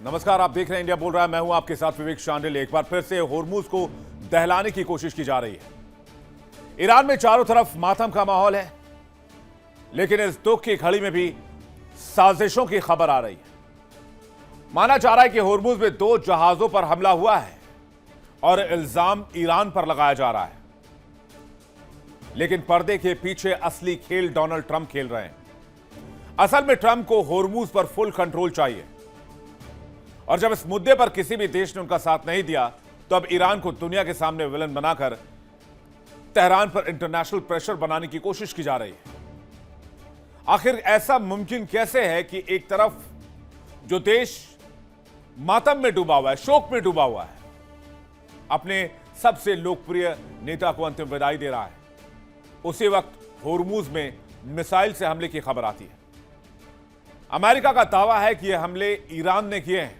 नमस्कार, आप देख रहे हैं इंडिया बोल रहा है। मैं हूं आपके साथ विवेक शांडिल। एक बार फिर से होर्मुज को दहलाने की कोशिश की जा रही है। ईरान में चारों तरफ मातम का माहौल है, लेकिन इस दुख की घड़ी में भी साजिशों की खबर आ रही है। माना जा रहा है कि होर्मुज में 2 जहाजों पर हमला हुआ है और इल्जाम ईरान पर लगाया जा रहा है। लेकिन पर्दे के पीछे असली खेल डोनाल्ड ट्रंप खेल रहे हैं। असल में ट्रंप को होर्मुज पर फुल कंट्रोल चाहिए, और जब इस मुद्दे पर किसी भी देश ने उनका साथ नहीं दिया, तो अब ईरान को दुनिया के सामने विलन बनाकर तेहरान पर इंटरनेशनल प्रेशर बनाने की कोशिश की जा रही है। आखिर ऐसा मुमकिन कैसे है कि एक तरफ जो देश मातम में डूबा हुआ है, शोक में डूबा हुआ है, अपने सबसे लोकप्रिय नेता को अंतिम विदाई दे रहा है, उसी वक्त होर्मुज में मिसाइल से हमले की खबर आती है। अमेरिका का दावा है कि यह हमले ईरान ने किए हैं,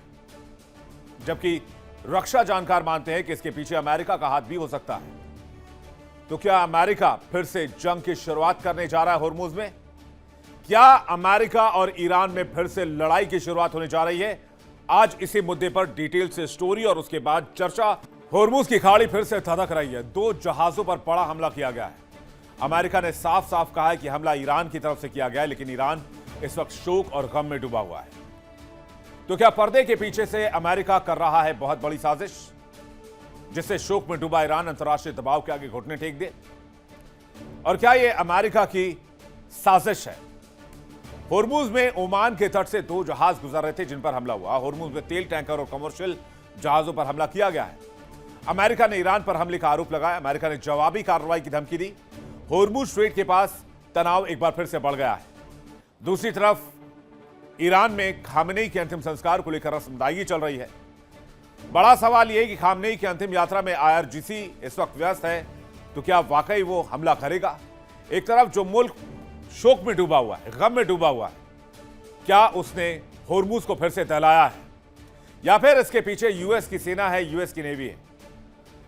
जबकि रक्षा जानकार मानते हैं कि इसके पीछे अमेरिका का हाथ भी हो सकता है। तो क्या अमेरिका फिर से जंग की शुरुआत करने जा रहा है होर्मुज में? क्या अमेरिका और ईरान में फिर से लड़ाई की शुरुआत होने जा रही है? आज इसी मुद्दे पर डिटेल से स्टोरी और उसके बाद चर्चा। होर्मुज की खाड़ी फिर से धधक रही है। 2 जहाजों पर बड़ा हमला किया गया है। अमेरिका ने साफ साफ कहा है कि हमला ईरान की तरफ से किया गया है, लेकिन ईरान इस वक्त शोक और गम में डूबा हुआ है। तो क्या पर्दे के पीछे से अमेरिका कर रहा है बहुत बड़ी साजिश, जिससे शोक में डूबा ईरान अंतर्राष्ट्रीय दबाव के आगे घुटने टेक दे? और क्या यह अमेरिका की साजिश है? होर्मुज में ओमान के तट से 2 जहाज गुजर रहे थे जिन पर हमला हुआ। होर्मुज में तेल टैंकर और कमर्शियल जहाजों पर हमला किया गया है। अमेरिका ने ईरान पर हमले का आरोप लगाया। अमेरिका ने जवाबी कार्रवाई की धमकी दी। होर्मुज स्ट्रेट के पास तनाव एक बार फिर से बढ़ गया है। दूसरी तरफ ईरान में खामनेई के अंतिम संस्कार को लेकर रस्मदायगी चल रही है। बड़ा सवाल यह है कि खामनेई की अंतिम यात्रा में आईआरजीसी इस वक्त व्यस्त है, तो क्या वाकई वो हमला करेगा? एक तरफ जो मुल्क शोक में डूबा हुआ है, गम में डूबा हुआ है, क्या उसने होर्मुज को फिर से दहलाया है, या फिर इसके पीछे यूएस की सेना है, यूएस की नेवी है?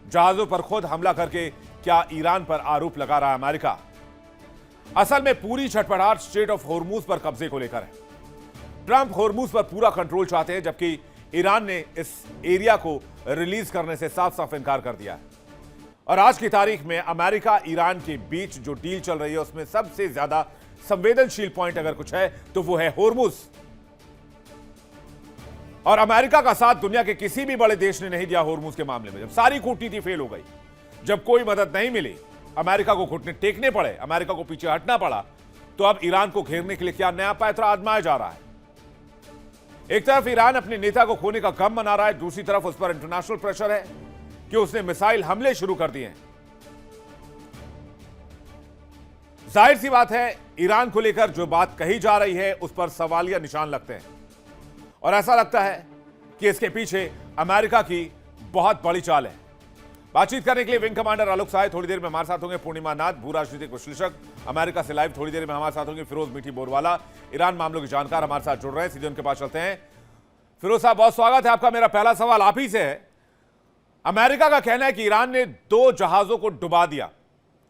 जहाजों पर खुद हमला करके क्या ईरान पर आरोप लगा रहा है अमेरिका? असल में पूरी छटपटाहट स्ट्रेट ऑफ होर्मुज पर कब्जे को लेकर है। ट्रंप होर्मुज पर पूरा कंट्रोल चाहते हैं, जबकि ईरान ने इस एरिया को रिलीज करने से साफ साफ इनकार कर दिया है। और आज की तारीख में अमेरिका ईरान के बीच जो डील चल रही है, उसमें सबसे ज्यादा संवेदनशील पॉइंट अगर कुछ है तो वो है होर्मुज। और अमेरिका का साथ दुनिया के किसी भी बड़े देश ने नहीं दिया होर्मुज के मामले में। जब सारी कूटनीति फेल हो गई, जब कोई मदद नहीं मिली, अमेरिका को घुटने टेकने पड़े, अमेरिका को पीछे हटना पड़ा, तो अब ईरान को घेरने के लिए क्या नया पैंतरा आजमाया जा रहा है? एक तरफ ईरान अपने नेता को खोने का गम मना रहा है, दूसरी तरफ उस पर इंटरनेशनल प्रेशर है कि उसने मिसाइल हमले शुरू कर दिए हैं। जाहिर सी बात है, ईरान को लेकर जो बात कही जा रही है उस पर सवालिया निशान लगते हैं, और ऐसा लगता है कि इसके पीछे अमेरिका की बहुत बड़ी चाल है। बातचीत करने के लिए विंग कमांडर आलोक सहाय थोड़ी देर में हमारे साथ होंगे। पूर्णिमा नाथ, भू राजनीतिक विश्लेषक, अमेरिका से लाइव थोड़ी देर में हमारे साथ होंगे। फिरोज मीठी बोरवाला, ईरान मामलों के जानकार हमारे साथ जुड़ रहे हैं। सीधे उनके पास चलते हैं। फिरोज साहब, बहुत स्वागत है आपका। मेरा पहला सवाल आप ही से है। अमेरिका का कहना है कि ईरान ने 2 जहाजों को डुबा दिया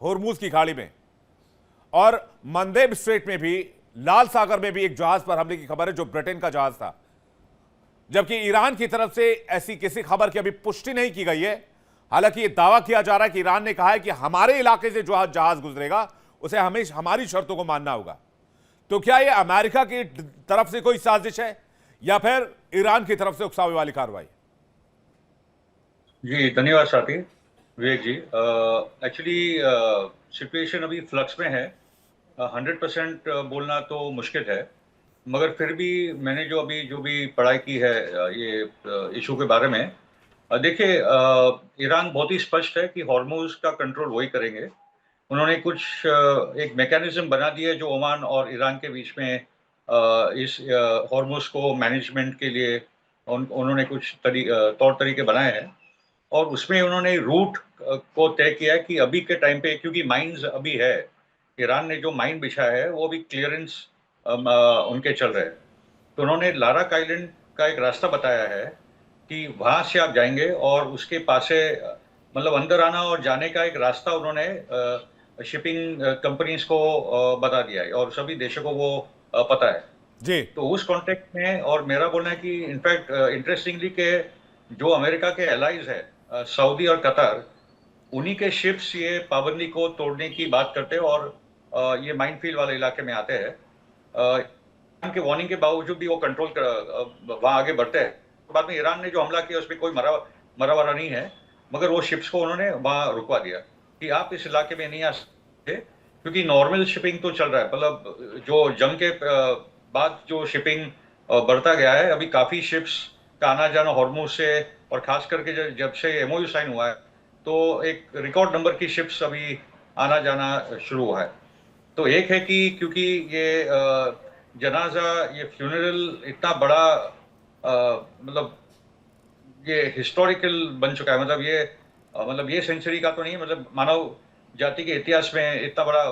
होर्मुज की खाड़ी में, और मंदेब स्ट्रेट में भी, लाल सागर में भी एक जहाज पर हमले की खबर है जो ब्रिटेन का जहाज था, जबकि ईरान की तरफ से ऐसी किसी खबर की अभी पुष्टि नहीं की गई है। हालांकि यह दावा किया जा रहा है कि ईरान ने कहा है कि हमारे इलाके से जो जहाज गुजरेगा उसे हमें हमारी शर्तों को मानना होगा। तो क्या यह अमेरिका की तरफ से कोई साजिश है, या फिर ईरान की तरफ से उकसावे वाली कार्रवाई? जी धन्यवाद साथी विवेक जी। एक्चुअली सिचुएशन अभी फ्लक्स में है। 100% बोलना तो मुश्किल है, मगर फिर भी मैंने जो भी पढ़ाई की है ये इशू के बारे में, देखिए ईरान बहुत ही स्पष्ट है कि हॉर्मुज का कंट्रोल वही करेंगे। उन्होंने कुछ एक मैकेनिज्म बना दिया है जो ओमान और ईरान के बीच में इस हॉर्मुज को मैनेजमेंट के लिए उन्होंने कुछ तौर तरीके बनाए हैं, और उसमें उन्होंने रूट को तय किया है कि अभी के टाइम पे, क्योंकि माइंस अभी है, ईरान ने जो माइन बिछाया है वो अभी क्लियरेंस उनके चल रहे हैं। तो उन्होंने लारक आइलैंड का एक रास्ता बताया है कि वहाँ से आप जाएंगे, और उसके पास से मतलब अंदर आना और जाने का एक रास्ता उन्होंने शिपिंग कंपनीज को बता दिया है, और सभी देशों को वो पता है। जी। तो उस कॉन्टेक्स्ट में और मेरा बोलना है कि इनफैक्ट इंटरेस्टिंगली के जो अमेरिका के एलाइज है सऊदी और कतर, उन्हीं के शिप्स ये पाबंदी को तोड़ने की बात करते हैं और ये माइनफील्ड वाले इलाके में आते हैं। ईरान के वार्निंग के बावजूद भी वो कंट्रोल वहां आगे बढ़ते हैं। बाद में ईरान ने जो हमला किया उसमें कोई मरा वरा नहीं है, मगर वो शिप्स को उन्होंने वहां रुकवा दिया कि आप इस इलाके में नहीं आ सकते, क्योंकि नॉर्मल शिपिंग तो चल रहा है। मतलब जो जंग के बाद जो शिपिंग बढ़ता गया है, अभी काफी शिप्स का आना जाना हॉर्मुज से, और खास करके जब से एमओयू साइन हुआ है तो एक रिकॉर्ड नंबर की शिप्स अभी आना जाना शुरू हुआ है। तो एक है कि क्योंकि ये जनाजा, ये फ्यूनरल इतना बड़ा मतलब ये हिस्टोरिकल बन चुका है। मतलब ये मतलब ये सेंचुरी का तो नहीं, मतलब मानव जाति के इतिहास में इतना बड़ा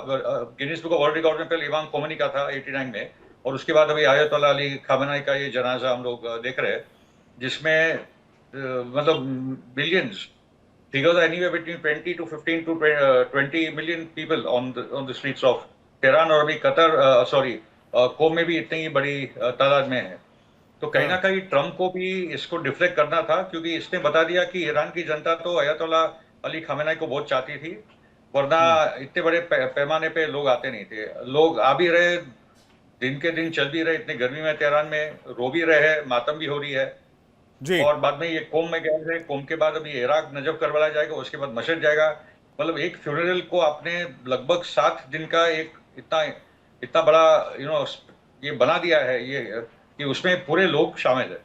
Guinness book of world record में पहले इमाम खोमेनी का था 89 में, और उसके बाद अभी आयतुल्लाह अली खामेनी का ये जनाजा हम लोग देख रहे हैं, जिसमें मतलब millions, figures are anywhere between 20 to 15 to 20 million people on the streets of Tehran, और अभी कतर सॉरी कोम में भी इतनी ही बड़ी तादाद में है। तो कहीं ना कहीं ट्रम्प को भी इसको डिफ्लेक्ट करना था, क्योंकि इसने बता दिया कि ईरान की जनता तो अयतुल्लाह अली खामेनी को बहुत चाहती थी, वरना इतने बड़े पैमाने पे लोग आते नहीं थे। लोग आ भी रहे, दिन के दिन चल भी रहे, इतनी गर्मी में तेहरान में रो भी रहे, मातम भी हो रही है। जी। और बाद में ये कोम में गए थे, कोम के बाद अभी इराक नजफ करबला जाएगा, उसके बाद मशहद जाएगा। मतलब एक फ्यूनरल को आपने लगभग 7 दिन का एक इतना इतना बड़ा ये बना दिया है, ये कि उसमें पूरे लोग शामिल है,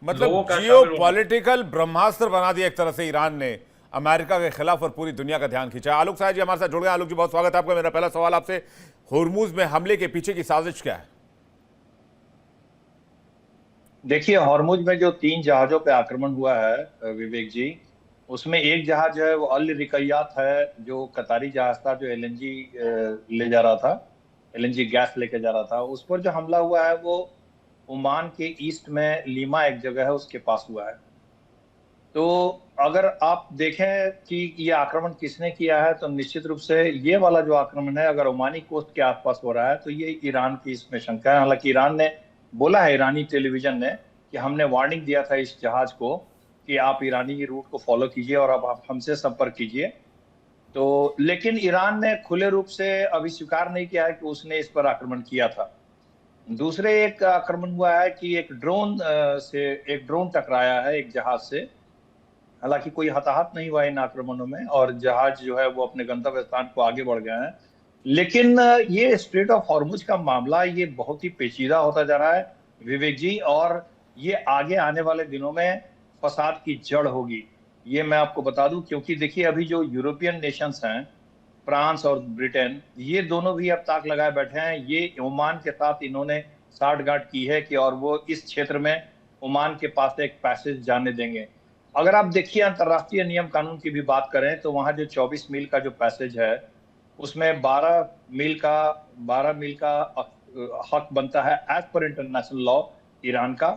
मतलब लोगों का जियो शामिल होना। पॉलिटिकल ब्रह्मास्त्र बना दिया एक तरह से ईरान ने अमेरिका के खिलाफ और पूरी दुनिया का ध्यान खींचा। आलोक साहब जी हमारे साथ जुड़ गए। आलोक जी बहुत स्वागत है आपका। मेरा पहला सवाल आपसे, होर्मुज में हमले के पीछे की साजिश क्या है? देखिए, हॉर्मुज में जो 3 जहाजों पे आक्रमण हुआ है विवेक जी, उसमें एक जहाज जो है वो अल रिकैयात है, जो कतारी जहाज था, जो एलएनजी ले जा रहा था, एलएनजी गैस लेके जा रहा था। उस पर जो हमला हुआ है वो ओमान के ईस्ट में लीमा एक जगह है, उसके पास हुआ है। तो अगर आप देखें कि ये आक्रमण किसने किया है, तो निश्चित रूप से ये वाला जो आक्रमण है, अगर ओमानी कोस्ट के आसपास हो रहा है तो ये ईरान की इसमें शंका है। हालांकि ईरान ने बोला है, ईरानी टेलीविजन ने, कि हमने वार्निंग दिया था इस जहाज को कि आप ईरानी रूट को फॉलो कीजिए और अब आप हमसे संपर्क कीजिए। तो लेकिन ईरान ने खुले रूप से अभी स्वीकार नहीं किया है कि उसने इस पर आक्रमण किया था। दूसरे एक आक्रमण हुआ है कि एक ड्रोन टकराया है एक जहाज से। हालांकि कोई हताहत नहीं हुआ इन आक्रमणों में, और जहाज जो है वो अपने गंतव्य स्थान को आगे बढ़ गए हैं। लेकिन ये स्ट्रेट ऑफ हॉर्मुज का मामला ये बहुत ही पेचीदा होता जा रहा है विवेक जी, और ये आगे आने वाले दिनों में फसाद की जड़ होगी, ये मैं आपको बता दूं। क्योंकि देखिए, अभी जो यूरोपियन नेशंस हैं, फ्रांस और ब्रिटेन, ये दोनों भी अब ताक लगाए बैठे हैं। ये ओमान के साथ इन्होंने साठगांठ की है कि और वो इस क्षेत्र में ओमान के पास एक पैसेज जाने देंगे। अगर आप देखिए, अंतर्राष्ट्रीय नियम कानून की भी बात करें तो वहां जो 24 मील का जो पैसेज है, उसमें 12 मील का हक बनता है as per international law Iran का,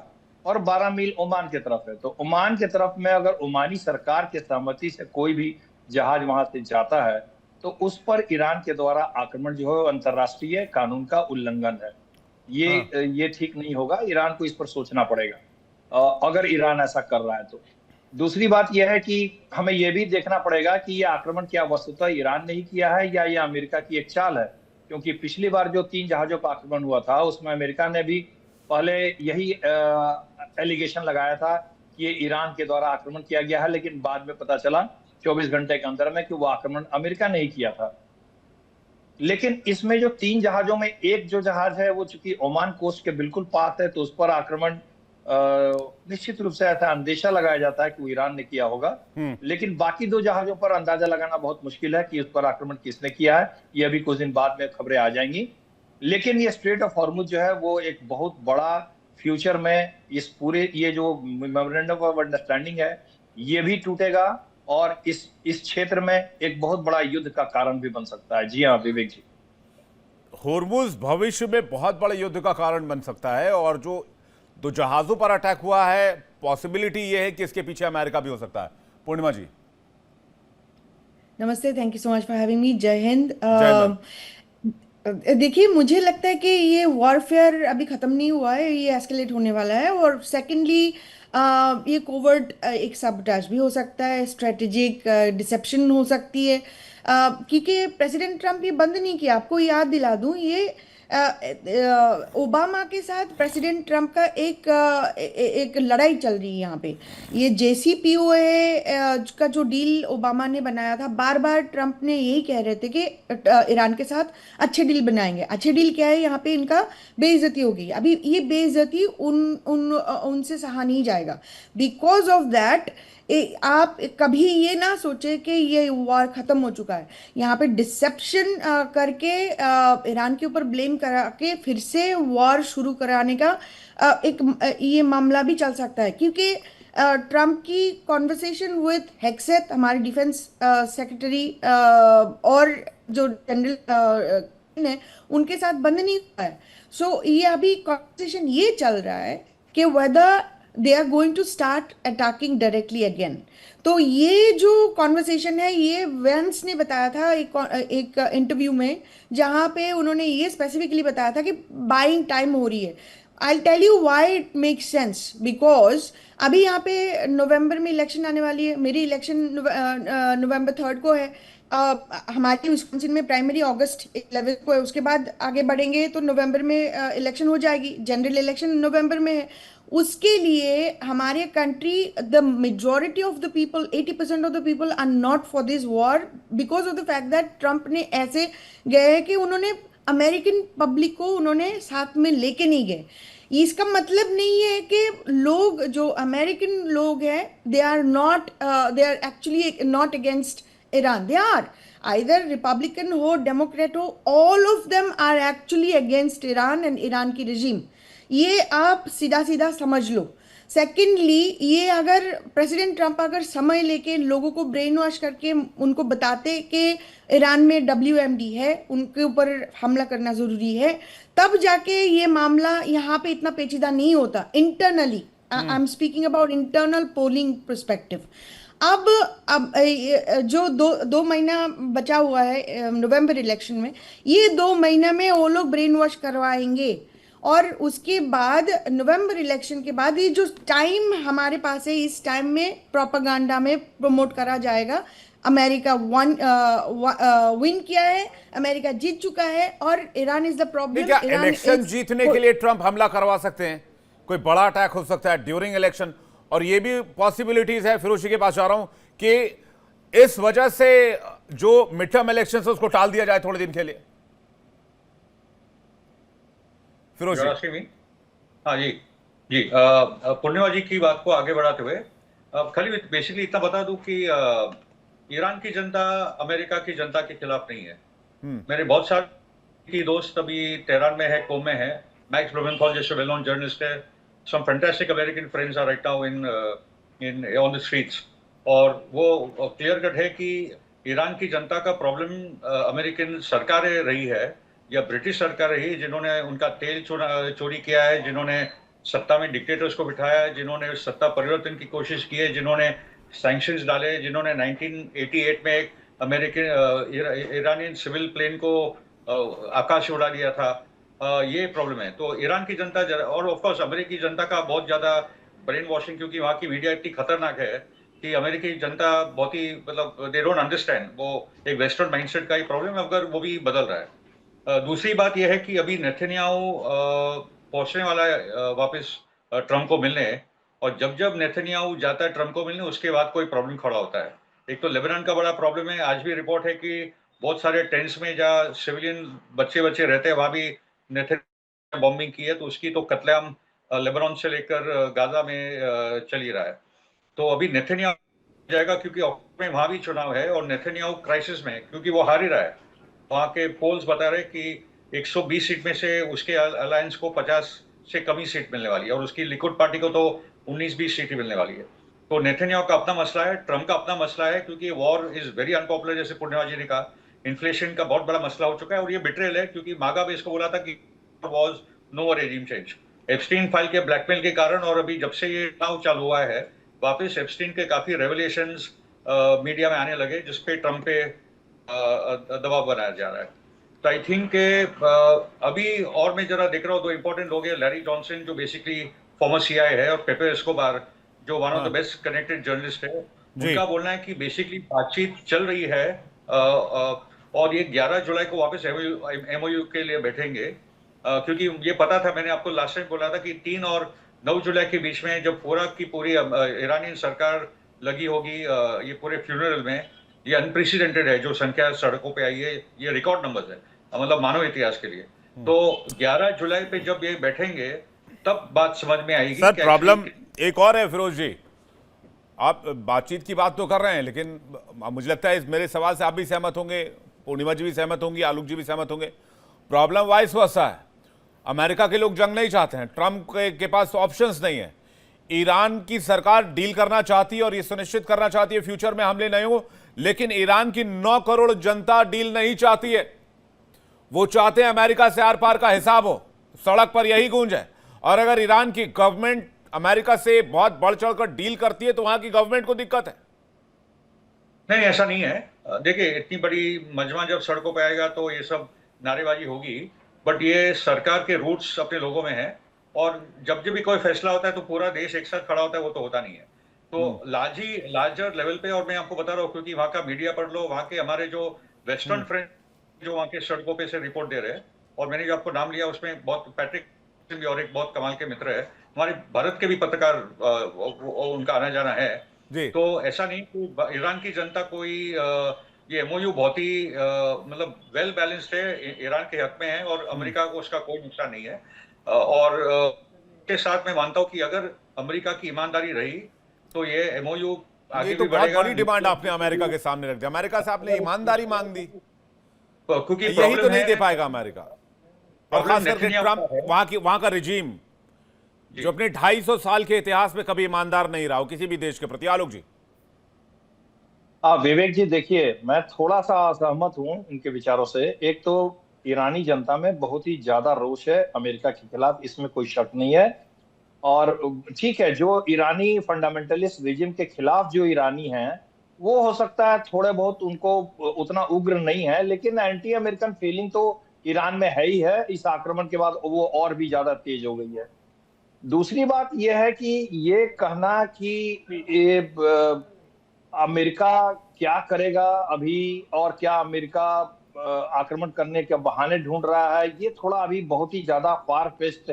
और 12 मील ओमान की तरफ है। तो ओमान की तरफ में अगर ओमानी सरकार के सहमति से कोई भी जहाज वहां से जाता है तो उस पर ईरान के द्वारा आक्रमण जो है अंतर्राष्ट्रीय कानून का उल्लंघन है। ये ठीक नहीं होगा, ईरान को इस पर सोचना पड़ेगा अगर ईरान ऐसा कर रहा है तो। दूसरी बात यह है कि हमें यह भी देखना पड़ेगा कि यह आक्रमण क्या वस्तुतः ईरान ने ही किया है या यह अमेरिका की एक चाल है। क्योंकि पिछली बार जो 3 जहाजों पर आक्रमण हुआ था, उसमें अमेरिका ने भी पहले यही एलिगेशन लगाया था कि ये ईरान के द्वारा आक्रमण किया गया है, लेकिन बाद में पता चला 24 घंटे के अंदर में कि वो आक्रमण अमेरिका ने ही किया था। लेकिन इसमें जो 3 जहाजों में एक जो जहाज है वो चूंकि ओमान कोस्ट के बिल्कुल पास है, तो उस पर आक्रमण निश्चित रूप से ऐसा अंदेशा लगाया जाता है कि वो ईरान ने किया होगा। लेकिन बाकी 2 जहाजों पर अंदाजा लगाना बहुत मुश्किल है कि उस पर आक्रमण किसने किया है। ये अभी कुछ दिन बाद में खबरें आ जाएंगी। लेकिन ये स्ट्रेट ऑफ हॉर्मुज जो है वो एक बहुत बड़ा फ्यूचर में इस पूरे ये जो मेमोरेंडम ऑफ अंडरस्टैंडिंग है ये भी टूटेगा, और इस क्षेत्र में एक बहुत बड़ा युद्ध का कारण भी बन सकता है। जी हाँ विवेक जी, होर्मुज भविष्य में बहुत बड़े युद्ध का कारण बन सकता है, और जो 2 जहाजों पर अटैक हुआ है, पॉसिबिलिटी ये है कि इसके पीछे अमेरिका भी हो सकता है। पूर्णिमा जी नमस्ते, thank you so much for having me. जय हिंद। जय मैम। देखिए, मुझे लगता है कि ये वॉरफेयर अभी खत्म नहीं हुआ है, ये एस्केलेट होने वाला है। और सेकेंडली ये कोवर्ट एक साबोटाज भी हो सकता है, स्ट्रेटेजिक डिसेप्शन हो सकती है, क्योंकि प्रेसिडेंट ट्रम्प ये बंद नहीं किया। आपको याद दिला दूं, ये ओबामा के साथ प्रेसिडेंट ट्रम्प का एक लड़ाई चल रही है यहाँ पे। ये JCPOA का जो डील ओबामा ने बनाया था, बार बार ट्रम्प ने यही कह रहे थे कि ईरान के साथ अच्छे डील बनाएंगे। अच्छे डील क्या है, यहाँ पे इनका बेइज्जती होगी। अभी ये बेइज्जती उनसे सहा नहीं जाएगा। बिकॉज ऑफ दैट आप कभी ये ना सोचे कि ये वॉर खत्म हो चुका है। यहाँ पे डिसेप्शन करके ईरान के ऊपर ब्लेम करा के फिर से वॉर शुरू कराने का ये मामला भी चल सकता है, क्योंकि ट्रम्प की कॉन्वर्सेशन विद हेक्सेथ, हमारे डिफेंस सेक्रेटरी, और जो जनरल है, उनके साथ बंद नहीं हुआ है। सो ये अभी कॉन्वर्सेशन ये चल रहा है कि whether they are going to start attacking directly again. तो ये जो कॉन्वर्सेशन है, ये वेंस ने बताया था एक इंटरव्यू में, जहाँ पे उन्होंने ये स्पेसिफिकली बताया था कि बाइंग टाइम हो रही है। I tell you why it makes sense, because अभी यहाँ पे नवंबर में इलेक्शन आने वाली है। मेरी इलेक्शन नवंबर 3 को है। हमारी विस्कॉन्सिन में प्राइमरी अगस्त 11 को है। उसके बाद आगे बढ़ेंगे तो नवंबर में इलेक्शन हो जाएगी। जनरल इलेक्शन नवंबर में है। उसके लिए हमारे country, the majority of the people, 80% of the people are not for this war, because of the fact that Trump ने ऐसे गए हैं कि उन्होंने अमेरिकन पब्लिक को उन्होंने साथ में लेके नहीं गए। इसका मतलब नहीं है कि लोग जो अमेरिकन लोग हैं, they are actually not against Iran. They are either Republican हो, डेमोक्रेट हो, all of them are actually against Iran and Iran की रिजीम। ये आप सीधा सीधा समझ लो। सेकेंडली, ये अगर प्रेसिडेंट ट्रम्प अगर समय लेके लोगों को ब्रेन वॉश करके उनको बताते कि ईरान में WMD है, उनके ऊपर हमला करना ज़रूरी है, तब जाके ये मामला यहाँ पे इतना पेचीदा नहीं होता। Internally I am speaking about internal polling perspective. अब जो दो महीना बचा हुआ है नवंबर इलेक्शन में, ये 2 महीना में वो लोग ब्रेन वॉश करवाएंगे। और उसके बाद नवंबर इलेक्शन के बाद ये जो टाइम हमारे पास है, इस टाइम में प्रोपागेंडा में प्रमोट करा जाएगा अमेरिका विन किया है, अमेरिका जीत चुका है, और ईरान इज द प्रॉब्लम। क्या इलेक्शन जीतने के लिए ट्रंप हमला करवा सकते हैं? कोई बड़ा अटैक हो सकता है ड्यूरिंग इलेक्शन, और ये भी पॉसिबिलिटीज है, फिरोजी के पास जा रहा हूं, कि इस वजह से जो मिड टर्म इलेक्शन है उसको टाल दिया जाए थोड़े दिन के लिए। फिरोजी। हाँ जी जी, पूर्णिमा जी की बात को आगे बढ़ाते हुए खाली बेसिकली इतना बता दूं कि ईरान की जनता अमेरिका की जनता के खिलाफ नहीं है। मेरे बहुत सारे की दोस्त अभी तेहरान में है, कोम में है। मैक्स ब्लूमेंथॉल जैसे वेल नोन जर्नलिस्ट है। Some fantastic American friends are right now in on the streets. और वो क्लियर कट है कि ईरान की जनता का प्रॉब्लम अमेरिकन सरकारें रही है या ब्रिटिश सरकार रही, जिन्होंने उनका तेल चोरी किया है, जिन्होंने सत्ता में डिक्टेटर्स को बिठाया है, जिन्होंने सत्ता परिवर्तन की कोशिश की है, जिन्होंने सैंक्शंस डाले, जिन्होंने 1988 में एक अमेरिकन ईरानी सिविल प्लेन को आकाश उड़ा दिया था। ये प्रॉब्लम है। तो ईरान की जनता और ऑफकोर्स अमेरिकी जनता का बहुत ज्यादा ब्रेन वॉशिंग, क्योंकि वहाँ की मीडिया इतनी खतरनाक है कि अमेरिकी जनता बहुत ही मतलब दे डोंट अंडरस्टैंड। वो एक वेस्टर्न माइंडसेट का ही प्रॉब्लम है, मगर वो भी बदल रहा है। दूसरी बात यह है कि अभी नेतन्याहू पहुंचने वाला है वापस ट्रम्प को मिलने, और जब जब नेतन्याहू जाता है ट्रम्प को मिलने, उसके बाद कोई प्रॉब्लम खड़ा होता है। एक तो लेबनान का बड़ा प्रॉब्लम है। आज भी रिपोर्ट है कि बहुत सारे टेंट्स में जहाँ सिविलियन बच्चे रहते हैं, वहां भी नेतन्याहू बॉम्बिंग की है। तो उसकी तो कत्लेआम लेबनान से लेकर गाजा में चल ही रहा है। तो अभी नेतन्याहू जाएगा, क्योंकि अक्टूबर में वहां भी चुनाव है और नेतन्याहू क्राइसिस में, क्योंकि वो हार ही रहा है। वहां के पोल्स बता रहे कि 120 सीट में से उसके अलायंस को 50 से कम ही सीट मिलने वाली है, और उसकी लिकुड पार्टी को तो 19-20 सीट ही मिलने वाली है। तो नेतन्याहू का अपना मसला है, ट्रम्प का अपना मसला है, क्योंकि वॉर इज वेरी अनपॉपुलर, जैसे पूर्णिमा जी ने कहा। इन्फ्लेशन का बहुत बड़ा मसला हो चुका है, और ये बिट्रेल है, क्योंकि मागा बेस को बोला था कि was no regime change. Epstein file के ब्लैकमेल के कारण, और अभी जब से ये चुनाव चालू हुआ है, वापस एप्स्टीन के काफी रेवलेशंस मीडिया में आने लगे, जिसपे ट्रम्प पे दबाव बनाया जा रहा है। तो आई थिंक अभी और मैं जरा देख रहा हूँ, दो इंपॉर्टेंट लोग हैं, लैरी जॉनसन जो बेसिकली फॉर्मर सीआई है, और पेपर एस्कोबार जो one of the best connected journalist है। जी। उनका बोलना है कि बेसिकली बातचीत चल रही है, और ये 11 जुलाई को वापस एमओयू के लिए बैठेंगे, क्योंकि ये पता था, मैंने आपको लास्ट टाइम बोला था कि 3 और 9 जुलाई के बीच में जब पूरा की पूरी ईरानी सरकार लगी होगी ये पूरे फ्यूनरल में, ये अनप्रेसिडेंटेड है जो संख्या सड़कों पे आई है, ये रिकॉर्ड नंबर्स है, मतलब मानव इतिहास के लिए। तो 11 जुलाई पे जब ये बैठेंगे तब बात समझ में आएगी। सर कि प्रॉब्लम actually एक और है फिरोज जी, आप बातचीत की बात तो कर रहे हैं, लेकिन मुझे लगता है इस मेरे सवाल से आप भी सहमत होंगे, पूर्णिमा जी भी सहमत होंगी, आलोक जी भी सहमत होंगे, प्रॉब्लम वाइस वर्सा है। अमेरिका के लोग जंग नहीं चाहते हैं, ट्रंप के पास ऑप्शंस नहीं है। ईरान की सरकार डील करना चाहती है और ये सुनिश्चित करना चाहती है फ्यूचर में हमले नहीं हो, लेकिन ईरान की 9 करोड़ जनता डील नहीं चाहती है। वो चाहते हैं अमेरिका से आर पार का हिसाब हो, सड़क पर यही गूंज है। और अगर ईरान की गवर्नमेंट अमेरिका से बहुत बढ़ चढ़कर डील करती है तो वहां की गवर्नमेंट को दिक्कत है। नहीं, ऐसा नहीं है। देखिए, इतनी बड़ी मजमा जब सड़कों पे आएगा तो ये सब नारेबाजी होगी, बट ये सरकार के रूट्स अपने लोगों में है, और जब जब भी कोई फैसला होता है तो पूरा देश एक साथ खड़ा होता है, वो तो होता नहीं है। तो लार्जर लेवल पे, और मैं आपको बता रहा हूँ क्योंकि वहाँ का मीडिया पढ़ लो, वहाँ के हमारे जो वेस्टर्न फ्रेंड जो वहाँ के सड़कों पे से रिपोर्ट दे रहे हैं, और मैंने जो आपको नाम लिया उसमें बहुत पैट्रिक भी और एक बहुत कमाल के मित्र है, हमारे भारत के भी पत्रकार, उनका आना जाना है। जी। तो ऐसा नहीं कि ईरान की जनता कोई ये एमओयू बहुत ही मतलब वेल बैलेंस्ड है, ईरान के हक में है, और अमेरिका को उसका कोई नुकसान नहीं है। और के साथ मैं मानता हूं कि अगर अमेरिका की ईमानदारी रही तो ये एमओयू आगे ये तो भी बहुत बढ़ेगा। बड़ी डिमांड आपने अमेरिका के सामने रख दी, अमेरिका से आपने ईमानदारी मांग दी, क्योंकि यही तो प्रॉब्लम नहीं है, दे पाएगा अमेरिका। और प्रॉब्लम खास करके नेतन्याहू ट्रंप, का है। वहां का रिजीम जो अपने 250 साल के इतिहास में कभी ईमानदार नहीं रहा हो किसी भी देश के प्रति। आलोक जी। विवेक जी, देखिए, मैं थोड़ा सा असहमत हूं उनके विचारों से। एक तो ईरानी जनता में बहुत ही ज्यादा रोष है अमेरिका के खिलाफ, इसमें कोई शक नहीं है। और ठीक है, जो ईरानी फंडामेंटलिस्ट रिजिम के खिलाफ जो ईरानी हैं, वो हो सकता है थोड़े बहुत उनको उतना उग्र नहीं है, लेकिन एंटी अमेरिकन फीलिंग तो ईरान में है ही है। इस आक्रमण के बाद वो और भी ज्यादा तेज हो गई है। दूसरी बात यह है कि ये कहना कि ये अमेरिका क्या करेगा अभी, और क्या अमेरिका आक्रमण करने के बहाने ढूंढ रहा है, ये थोड़ा अभी बहुत ही ज्यादा फार फेस्ट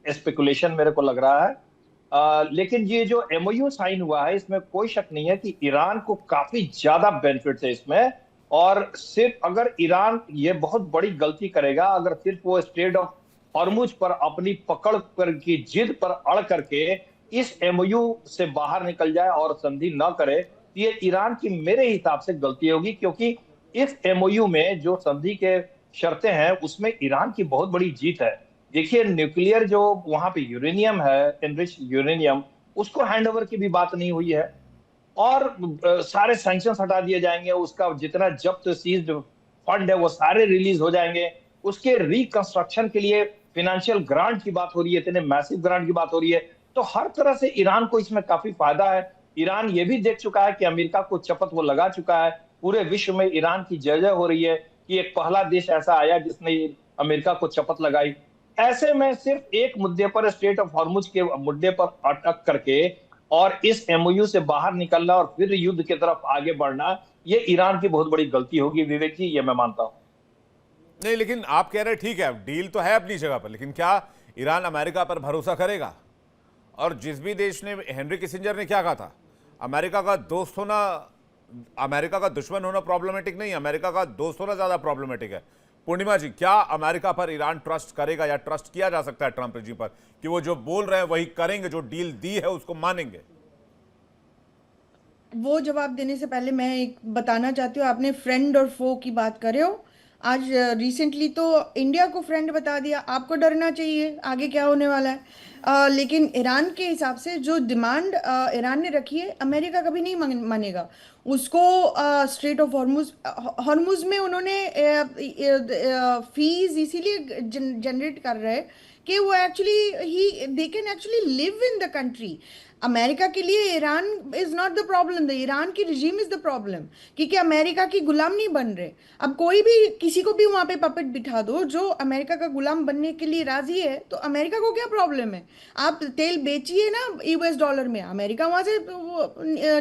स्पेकुलेशन मेरे को लग रहा है। लेकिन ये जो एमओयू साइन हुआ है, इसमें कोई शक नहीं है कि ईरान को काफी ज्यादा बेनिफिट है इसमें। और सिर्फ अगर ईरान ये बहुत बड़ी गलती करेगा, अगर सिर्फ वो स्ट्रेट ऑफ हॉर्मुज पर अपनी पकड़ पर की जिद पर अड़ करके इस एमओयू से बाहर निकल जाए और संधि न करे, ये ईरान की मेरे हिसाब से गलती होगी। क्योंकि इस एमओयू में जो संधि के शर्तें हैं उसमें ईरान की बहुत बड़ी जीत है। देखिए, न्यूक्लियर जो वहां पे यूरेनियम है, एनरिच यूरेनियम, उसको हैंडओवर की भी बात नहीं हुई है। और सारे सैंक्शंस हटा दिए जाएंगे, उसका जितना जब्त सीज्ड फंड है वो सारे रिलीज हो जाएंगे। उसके रिकंस्ट्रक्शन के लिए फाइनेंशियल ग्रांट की बात हो रही है, इतने मैसिव ग्रांट की बात हो रही है। तो हर तरह से ईरान को इसमें काफी फायदा है। ईरान ये भी देख चुका है कि अमेरिका को चपत वो लगा चुका है। पूरे विश्व में ईरान की जय जय हो रही है कि एक पहला देश ऐसा आया जिसने अमेरिका को चपत लगाई। ऐसे में सिर्फ एक मुद्दे पर, स्ट्रेट ऑफ हॉर्मुज के मुद्दे पर अटक करके और इस एमओयू से बाहर निकलना और फिर युद्ध की तरफ आगे बढ़ना, ये ईरान की बहुत बड़ी गलती होगी विवेक जी, ये मैं मानता हूं। नहीं, लेकिन आप कह रहे ठीक है, डील तो है अपनी जगह पर, लेकिन क्या ईरान अमेरिका पर भरोसा करेगा? और जिस भी देश ने, हेनरी किसिंजर ने क्या कहा था, अमेरिका का दोस्त होना, अमेरिका का दुश्मन होना प्रॉब्लमेटिक नहीं, अमेरिका का दोस्त होना ज्यादा प्रॉब्लमेटिक है। पूर्णिमा जी, क्या अमेरिका पर ईरान ट्रस्ट करेगा या ट्रस्ट किया जा सकता है ट्रंप रेजिम पर कि वो जो बोल रहे हैं वही करेंगे, जो डील दी है उसको मानेंगे? वो जवाब देने से पहले मैं एक बताना चाहती हूँ, आपने फ्रेंड और फो की बात कर रहे हो। आज रिसेंटली तो इंडिया को फ्रेंड बता दिया, आपको डरना चाहिए आगे क्या होने वाला है। लेकिन ईरान के हिसाब से जो डिमांड ईरान ने रखी है, अमेरिका कभी नहीं मानेगा उसको। स्ट्रेट ऑफ हॉर्मुज में उन्होंने फीस इसीलिए जनरेट कर रहे हैं कि वो actually they can actually live in the country. America के लिए Iran is not the problem, the Iran की रिजीम इज द प्रॉब्लम, क्योंकि अमेरिका की गुलाम नहीं बन रहे। अब कोई भी किसी को भी वहां पे पपेट बिठा दो जो अमेरिका का गुलाम बनने के लिए राजी है, तो अमेरिका को क्या प्रॉब्लम है? आप तेल बेचिए ना यूएस डॉलर में, अमेरिका वहां से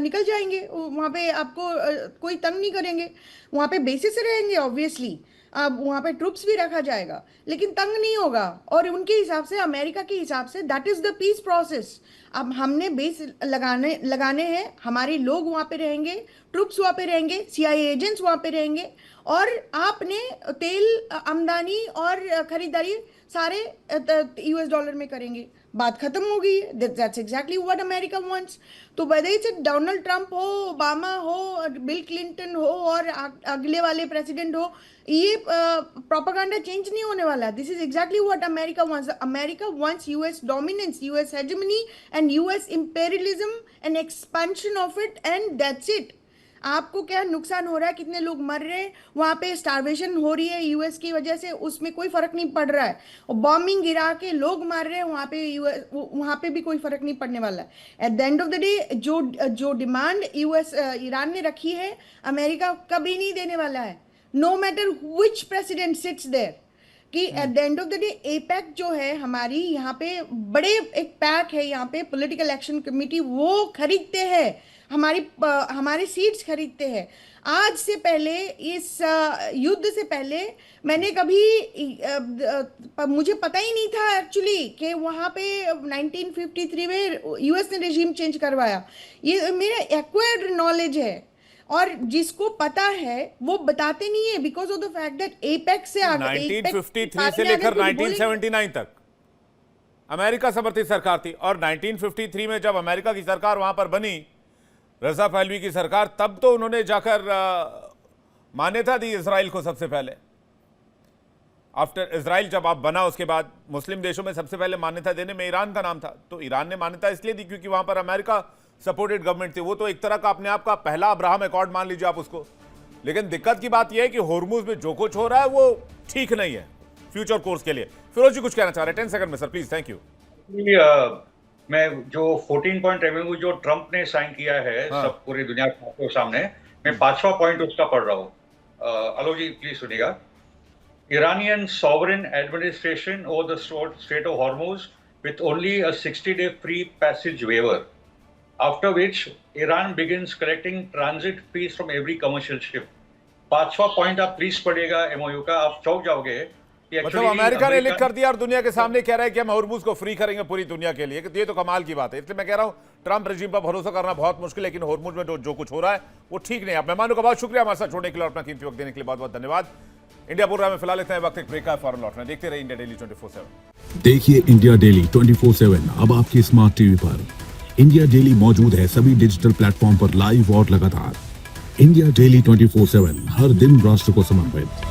निकल जाएंगे, वहां पे आपको कोई तंग नहीं करेंगे, वहां पे बेसिस रहेंगे ऑब्वियसली। अब वहां पे ट्रूप्स भी रखा जाएगा लेकिन तंग नहीं होगा। और उनके हिसाब से, अमेरिका के हिसाब से, that is the peace process. अब हमने बेस लगाने हैं, हमारे लोग वहां पे रहेंगे, ट्रूप्स वहां पे रहेंगे, सीआईए एजेंट्स वहां पे रहेंगे, और आपने तेल आमदनी और खरीदारी सारे यूएस डॉलर में करेंगे। बात खत्म हो गई। That's exactly what America wants. तो वेदर इट्स डोनाल्ड ट्रंप हो, ओबामा हो, बिल क्लिंटन हो और अगले वाले प्रेसिडेंट हो, ये प्रोपेगेंडा चेंज नहीं होने वाला। This is exactly what America wants. America wants US dominance, US hegemony and US imperialism and expansion of it, and that's it. आपको क्या नुकसान हो रहा है, कितने लोग मर रहे हैं, वहां पे स्टारवेशन हो रही है यूएस की वजह से, उसमें कोई फर्क नहीं पड़ रहा है। और बॉम्बिंग गिरा के लोग मार रहे हैं वहां पे भी कोई फर्क नहीं पड़ने वाला है। At the end of the day जो डिमांड ईरान ने रखी है, अमेरिका कभी नहीं देने वाला है, no matter which president sits there. कि at the end of the day एपैक जो है हमारी, यहाँ पे बड़े एक पैक है, यहाँ पे पॉलिटिकल एक्शन कमेटी, वो खरीदते हैं हमारे सीट्स खरीदते हैं। आज से पहले, इस युद्ध से पहले, मैंने कभी मुझे पता ही नहीं था एक्चुअली कि वहाँ पे 1953 में यूएस ने रेजिम चेंज करवाया। ये मेरा एक्वायर्ड नॉलेज है, और जिसको पता है वो बताते नहीं है, because of the fact that APEC से 1953 से लेकर 1979 तक अमेरिका समर्थित सरकार थी, और 1953 में जब अमेरिका की सरकार वहां पर बनी, रजा पहलवी की सरकार, तब तो उन्होंने जाकर मान्यता दी इजराइल को सबसे पहले। आफ्टर इजराइल जब आप बना, उसके बाद मुस्लिम देशों में सबसे पहले मान्यता देने में ईरान का नाम था। तो ईरान ने मान्यता इसलिए दी क्योंकि वहां पर अमेरिका सपोर्टेड गवर्नमेंट थी। वो तो एक तरह का अपने आप का पहला अब्राहम अकॉर्ड मान लीजिए आप उसको। लेकिन दिक्कत की बात यह है कि होर्मुज में जो कुछ हो रहा है वो ठीक नहीं है फ्यूचर कोर्स के लिए। फिरोज जी कुछ कहना चाह रहे हैं, 10 सेकंड में सर प्लीज। Thank you. मैं जो 14 पॉइंट एमओयू जो ट्रंप ने साइन किया है, हाँ। सब पूरी दुनिया के सामने, मैं 5वां पॉइंट उसका पढ़ रहा हूँ। अलो जी प्लीज सुनिएगा। Iranian sovereign administration over the Strait of Hormuz with only a 60-day free passage waiver, after which Iran begins collecting transit fees from every commercial ship. 5वां पॉइंट आप प्लीज पढ़िएगा एमओयू का, आप चौंक जाओगे। मतलब अमेरिका ने लिख कर दिया और दुनिया के सामने कह रहा है कि हम होर्मुज को फ्री करेंगे पूरी दुनिया के लिए। ये तो कमाल की बात है। इसलिए मैं कह रहा हूं ट्रंप रेजिम पर भरोसा करना बहुत मुश्किल है, लेकिन होर्मुज में जो कुछ हो रहा है वो ठीक नहीं है। आप मेहमानों का बहुत शुक्रिया हमारे साथ छोड़ने के लिए और अपना कीमती वक्त देने के लिए बहुत बहुत धन्यवाद। इंडिया प्रोग्राम में फिलहाल इतना है, वक्त एक ब्रेक का, फौरन लौटना। देखते रहिए इंडिया डेली 24/7। देखिए इंडिया डेली 24/7 अब आपकी स्मार्ट टीवी पर। इंडिया डेली मौजूद है सभी डिजिटल प्लेटफॉर्म पर लाइव और लगातार। इंडिया डेली 24/7 हर दिन राष्ट्र को समर्पित।